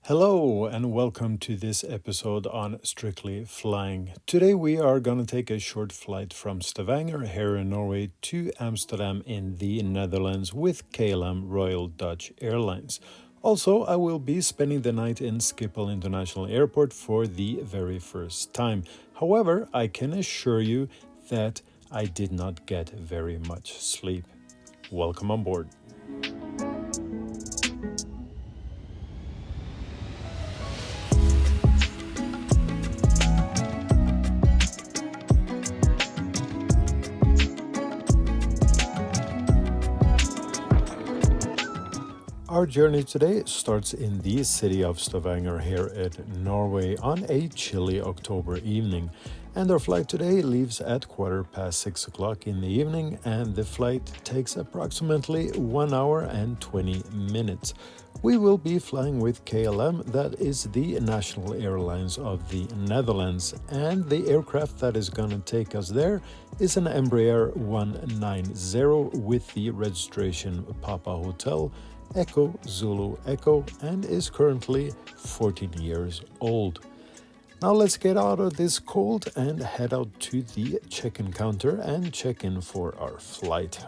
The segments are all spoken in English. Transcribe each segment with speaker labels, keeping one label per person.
Speaker 1: Hello and welcome to this episode on Strictly Flying. Today we are going to take a short flight from Stavanger here in Norway to Amsterdam in the Netherlands with KLM Royal Dutch Airlines. Also, I will be spending the night in Schiphol International Airport for the very first time. However, I can assure you that I did not get very much sleep. Welcome on board. Our journey today starts in the city of Stavanger here in Norway on a chilly October evening. And our flight today leaves at 6:15 in the evening, and the flight takes approximately 1 hour and 20 minutes. We will be flying with KLM, that is the national airlines of the Netherlands, and the aircraft that is going to take us there is an Embraer 190 with the registration Papa Hotel Echo Zulu Echo and is currently 14 years old. Now let's get out of this cold and head out to the check-in counter and check in for our flight.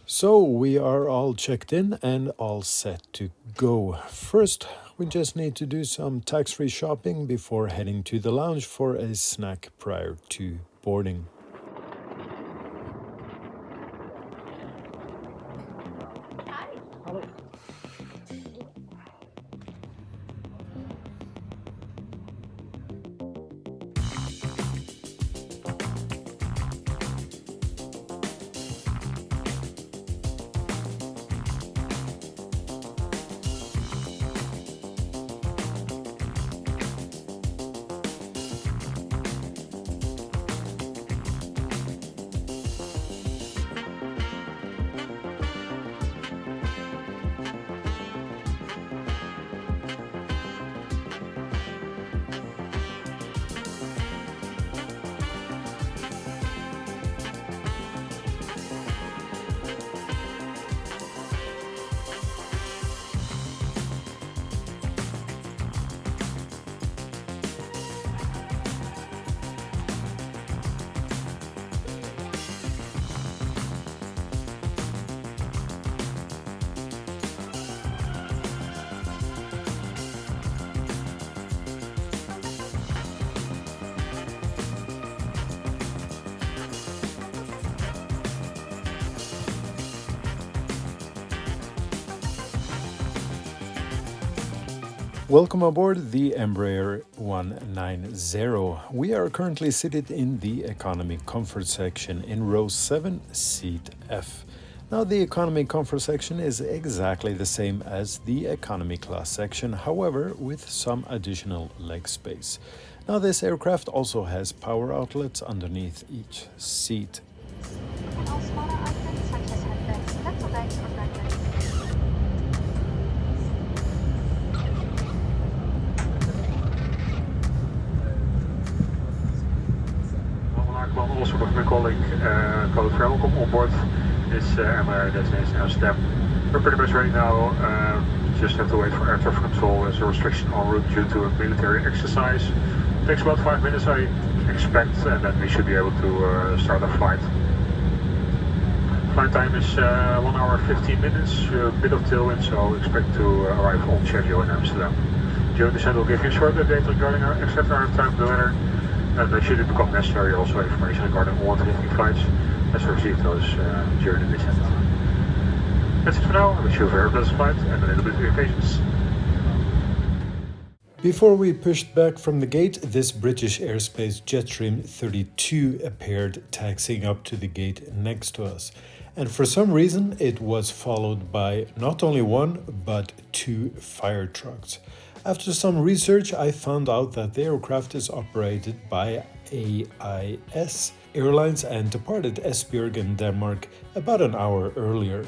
Speaker 1: So we are all checked in and all set to go. First, we just need to do some tax-free shopping before heading to the lounge for a snack prior to boarding. Welcome aboard the Embraer 190. We are currently seated in the economy comfort section in row 7, seat F. Now the economy comfort section is exactly the same as the economy class section, however with some additional leg space. Now this aircraft also has power outlets underneath each seat.
Speaker 2: And all smaller items such as headbands, pencil bags, or backpacks.
Speaker 3: Also with my colleague, Code welcome on board this Embraer destination Amsterdam. We're pretty much ready now, just have to wait for air traffic control as a restriction en route due to a military exercise. It takes about 5 minutes I expect, and then we should be able to start our flight. Flight time is 1 hour 15 minutes, a bit of tailwind, so expect to arrive on schedule in Amsterdam. During the send we'll give you a short update regarding our exit time, the weather, and should it become necessary, also information regarding all connecting flights, as we receive those during the descent. That's it for now. I wish you a very pleasant flight and a little bit of your patience.
Speaker 1: Before we pushed back from the gate, this British Airspace Jetstream 32 appeared taxiing up to the gate next to us. And for some reason, it was followed by not only one, but two fire trucks. After some research, I found out that the aircraft is operated by AIS Airlines and departed Esbjerg in Denmark about an hour earlier.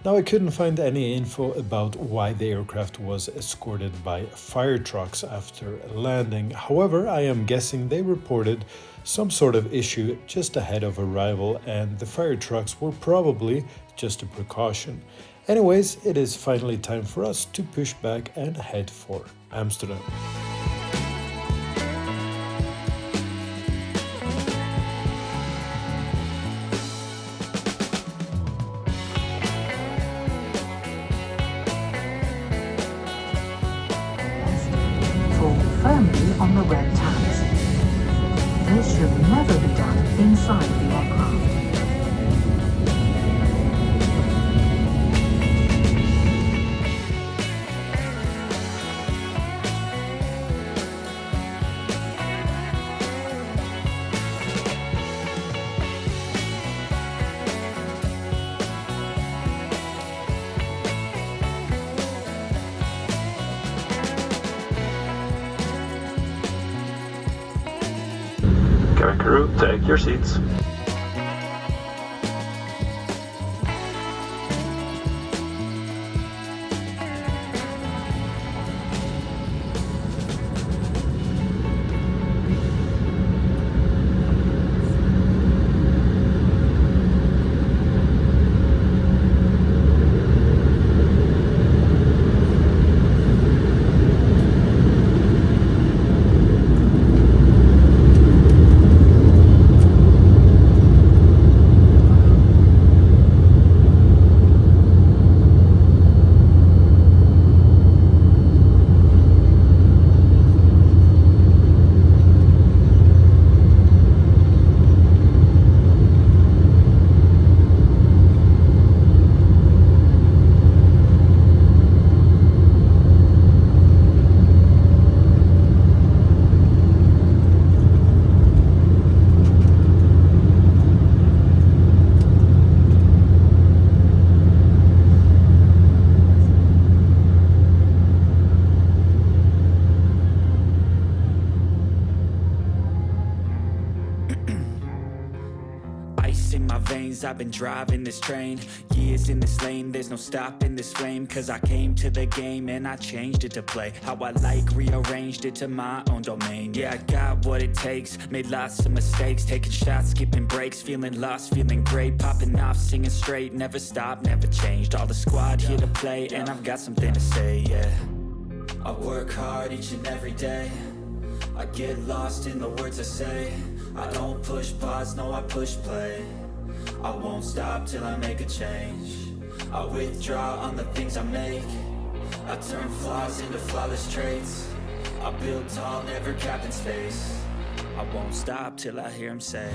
Speaker 1: Now, I couldn't find any info about why the aircraft was escorted by fire trucks after landing. However, I am guessing they reported some sort of issue just ahead of arrival, and the fire trucks were probably just a precaution. Anyways, it is finally time for us to push back and head for Amsterdam.
Speaker 4: Firmly on the red tabs. This should never be done inside the aircraft.
Speaker 5: Cabin crew, take your seats.
Speaker 6: Ice in my veins, I've been driving this train. Years in this lane, there's no stopping this flame. Cause I came to the game and I changed it to play how I like, rearranged it to my own domain. Yeah, I got what it takes, made lots of mistakes, taking shots, skipping breaks, feeling lost, feeling great, popping off, singing straight, never stopped, never changed. All the squad here to play, and I've got something to say, yeah. I work hard each and every day, I get lost in the words I say. I don't push pause, no I push play. I won't stop till I make a change. I withdraw on the things I make. I turn flaws into flawless traits. I build tall, never capped in space. I won't stop till I hear him say,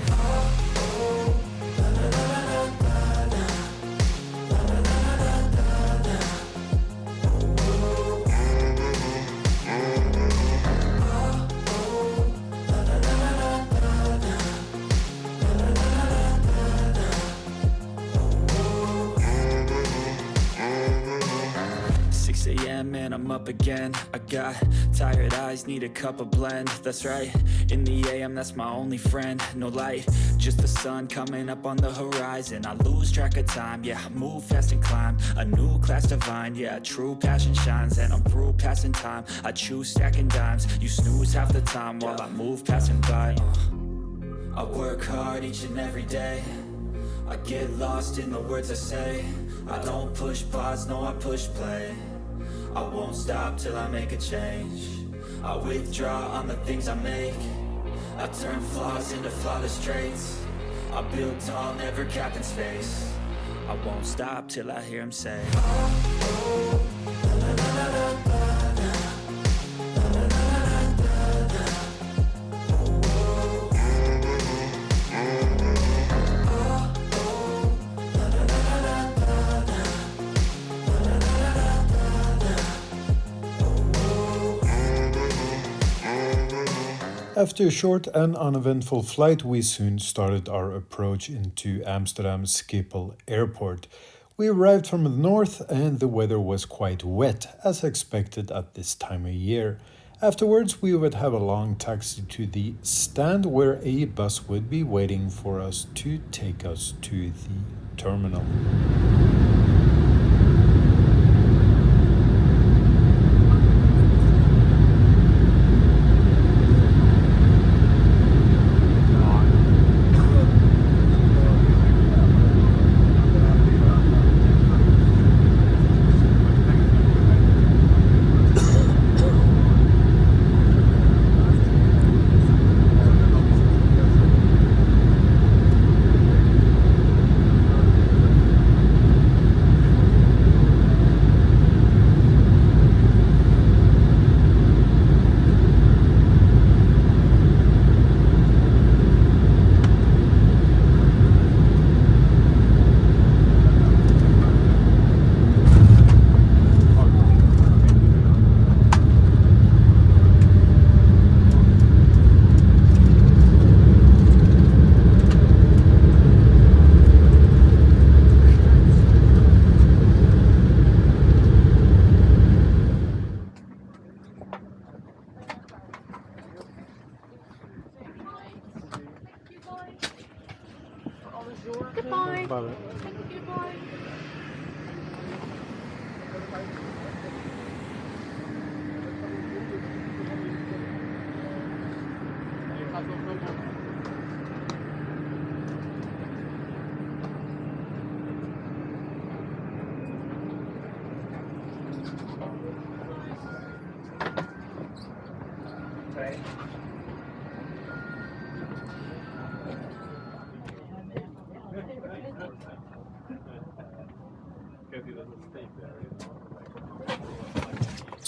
Speaker 6: and I'm up again. I got tired eyes, need a cup of blend. That's right, in the AM, that's my only friend. No light, just the sun coming up on the horizon. I lose track of time, yeah, I move fast and climb a new class divine, yeah, true passion shines. And I'm through passing time, I choose stacking dimes. You snooze half the time while I move passing by. I work hard each and every day, I get lost in the words I say. I don't push pause, no I push play. I won't stop till I make a change. I withdraw on the things I make. I turn flaws into flawless traits. I build tall, never capped in space. I won't stop till I hear him say,
Speaker 1: After a short and uneventful flight, we soon started our approach into Amsterdam Schiphol Airport. We arrived from the north and the weather was quite wet, as expected at this time of year. Afterwards, we would have a long taxi to the stand where a bus would be waiting for us to take us to the terminal.
Speaker 2: Goodbye.
Speaker 1: Bye.
Speaker 2: Thank you, goodbye.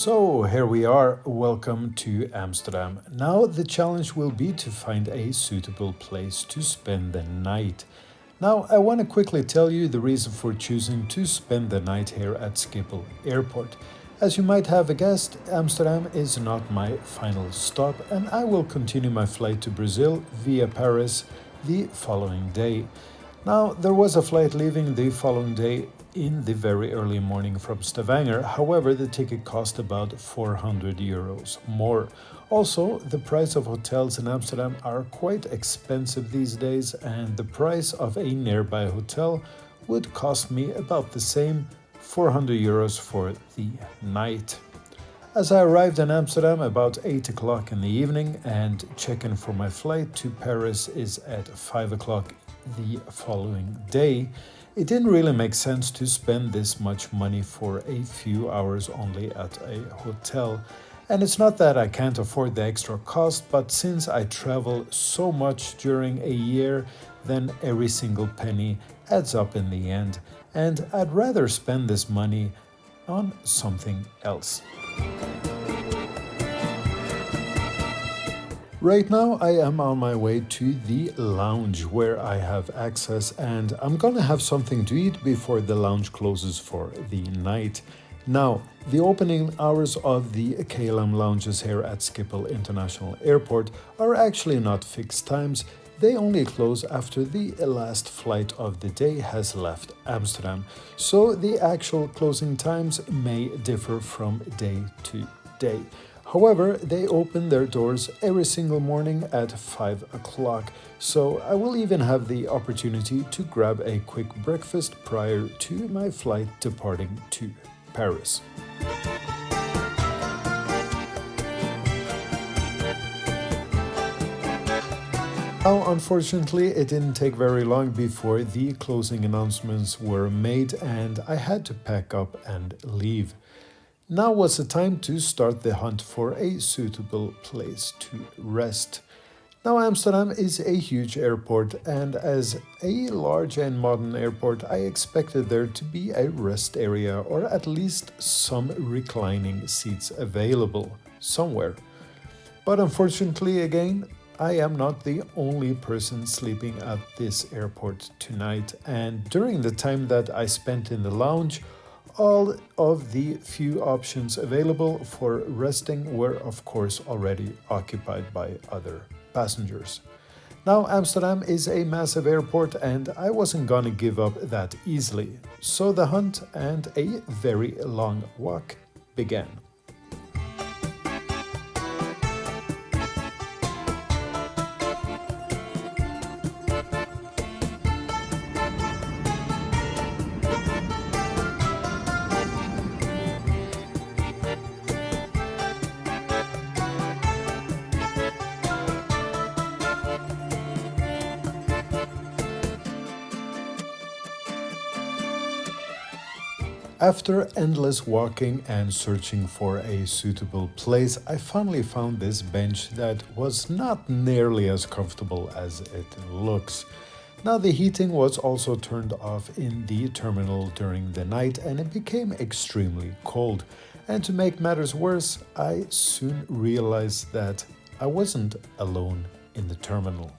Speaker 1: So here we are, welcome to Amsterdam. Now the challenge will be to find a suitable place to spend the night. Now I want to quickly tell you the reason for choosing to spend the night here at Schiphol Airport. As you might have guessed, Amsterdam is not my final stop and I will continue my flight to Brazil via Paris the following day. Now there was a flight leaving the following day in the very early morning from Stavanger. However, the ticket cost about 400 euros more. Also, the price of hotels in Amsterdam are quite expensive these days, and the price of a nearby hotel would cost me about the same, 400 euros for the night. As I arrived in Amsterdam about 8 o'clock in the evening and check-in for my flight to Paris is at 5 o'clock the following day, it didn't really make sense to spend this much money for a few hours only at a hotel. And it's not that I can't afford the extra cost, but since I travel so much during a year, then every single penny adds up in the end, and I'd rather spend this money on something else. Right now I am on my way to the lounge where I have access and I'm gonna have something to eat before the lounge closes for the night. Now, the opening hours of the KLM lounges here at Schiphol International Airport are actually not fixed times. They only close after the last flight of the day has left Amsterdam. So the actual closing times may differ from day to day. However, they open their doors every single morning at 5 o'clock, so I will even have the opportunity to grab a quick breakfast prior to my flight departing to Paris. Now, unfortunately, it didn't take very long before the closing announcements were made and I had to pack up and leave. Now was the time to start the hunt for a suitable place to rest. Now Amsterdam is a huge airport and as a large and modern airport I expected there to be a rest area or at least some reclining seats available somewhere. But unfortunately again, I am not the only person sleeping at this airport tonight, and during the time that I spent in the lounge, all of the few options available for resting were of course already occupied by other passengers. Now, Amsterdam is a massive airport and I wasn't gonna give up that easily, so the hunt and a very long walk began. After endless walking and searching for a suitable place, I finally found this bench that was not nearly as comfortable as it looks. Now, the heating was also turned off in the terminal during the night and it became extremely cold. And to make matters worse, I soon realized that I wasn't alone in the terminal.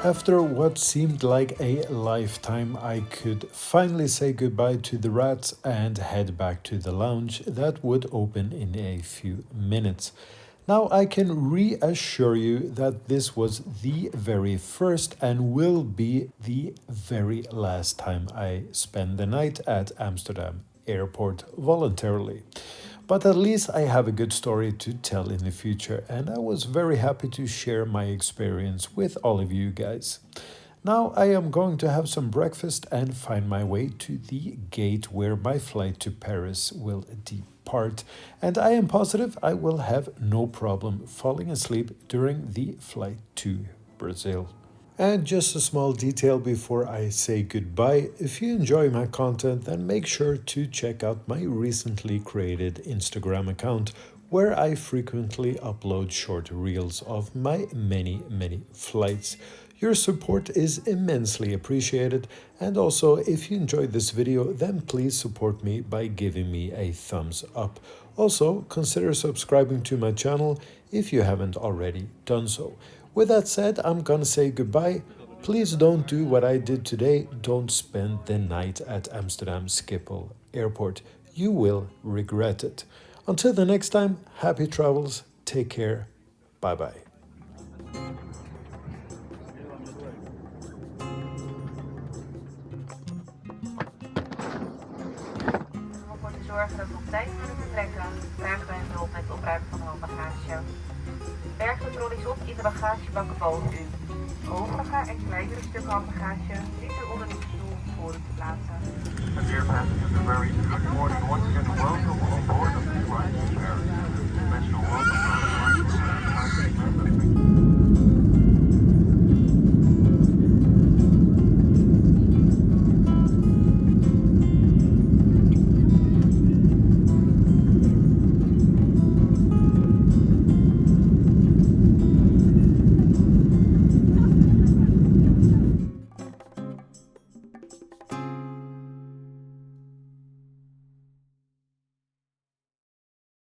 Speaker 1: After what seemed like a lifetime, I could finally say goodbye to the rats and head back to the lounge that would open in a few minutes. Now I can reassure you that this was the very first and will be the very last time I spend the night at Amsterdam Airport voluntarily. But at least I have a good story to tell in the future, and I was very happy to share my experience with all of you guys. Now I am going to have some breakfast and find my way to the gate where my flight to Paris will depart, and I am positive I will have no problem falling asleep during the flight to Brazil. And just a small detail before I say goodbye, if you enjoy my content, then make sure to check out my recently created Instagram account where I frequently upload short reels of my many flights. Your support is immensely appreciated, and also if you enjoyed this video, then please support me by giving me a thumbs up. Also, consider subscribing to my channel if you haven't already done so. With that said, I'm gonna say goodbye. Please don't do what I did today. Don't spend the night at Amsterdam Schiphol Airport. You will regret it. Until the next time, happy travels. Take care. Bye-bye.
Speaker 7: Om ervoor te zorgen dat we op tijd kunnen vertrekken, vragen wij hulp met het opruimen van handbagage. Berg de trolleys op in de bagagebakken boven u. Overige en kleinere stukken handbagage zit er onder de stoel voor u te plaatsen.
Speaker 3: Dear passengers, a very good morning. Once again, welcome on board of Inflight Service. Special welcome to the flight.